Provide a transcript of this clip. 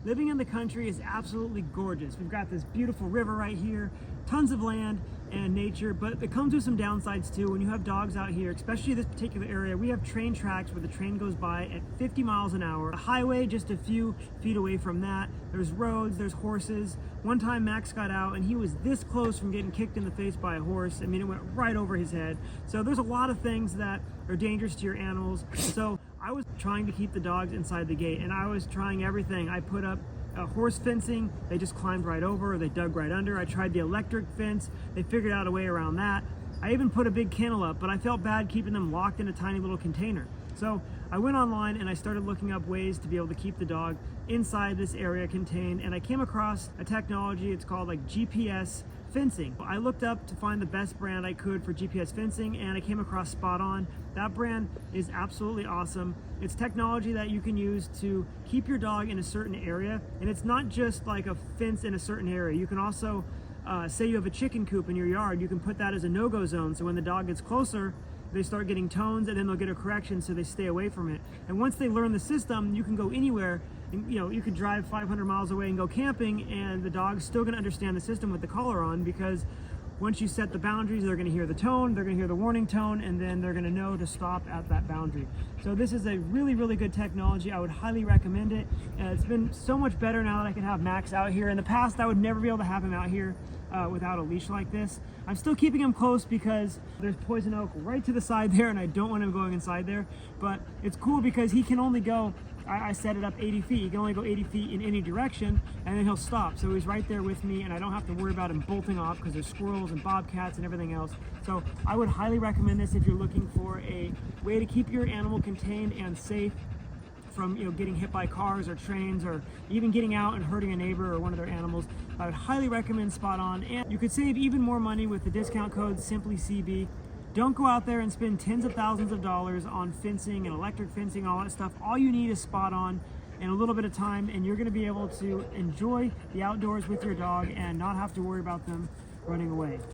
living in the country is absolutely gorgeous. We've got this beautiful river right here, tons of land and nature, but it comes with some downsides too. When you have dogs out here, especially this particular area, we have train tracks where the train goes by at 50 miles an hour. A highway just a few feet away from that. There's roads, there's horses. One time Max got out and he was this close from getting kicked in the face by a horse. I mean, it went right over his head. So there's a lot of things that are dangerous to your animals. So I was trying to keep the dogs inside the gate, and I was trying everything. I put up horse fencing, they just climbed right over, they dug right under. I tried the electric fence, they figured out a way around that. I even put a big kennel up, but I felt bad keeping them locked in a tiny little container. So I went online and I started looking up ways to be able to keep the dog inside this area contained, and I came across a technology, it's called like GPS fencing. I looked up to find the best brand I could for GPS fencing, and I came across Spot On. That brand is absolutely awesome. It's technology that you can use to keep your dog in a certain area, and it's not just like a fence in a certain area. You can also, say you have a chicken coop in your yard, you can put that as a no-go zone, so when the dog gets closer, they start getting tones and then they'll get a correction so they stay away from it. And once they learn the system, you can go anywhere. And, you could drive 500 miles away and go camping, and the dog's still gonna understand the system with the collar on, because once you set the boundaries, they're gonna hear the tone, they're gonna hear the warning tone, and then they're gonna know to stop at that boundary. So this is a really, really good technology. I would highly recommend it. It's been so much better now that I can have Max out here. In the past, I would never be able to have him out here without a leash like this. I'm still keeping him close because there's poison oak right to the side there, and I don't want him going inside there. But it's cool because he can only go, I set it up 80 feet. He can only go 80 feet in any direction, and then he'll stop. So he's right there with me, and I don't have to worry about him bolting off because there's squirrels and bobcats and everything else. So I would highly recommend this if you're looking for a way to keep your animal contained and safe from getting hit by cars or trains, or even getting out and hurting a neighbor or one of their animals. I would highly recommend Spot On, and you could save even more money with the discount code Simplycb. Don't go out there and spend tens of thousands of dollars on fencing and electric fencing, all that stuff. All you need is Spot On and a little bit of time, and you're going to be able to enjoy the outdoors with your dog and not have to worry about them running away.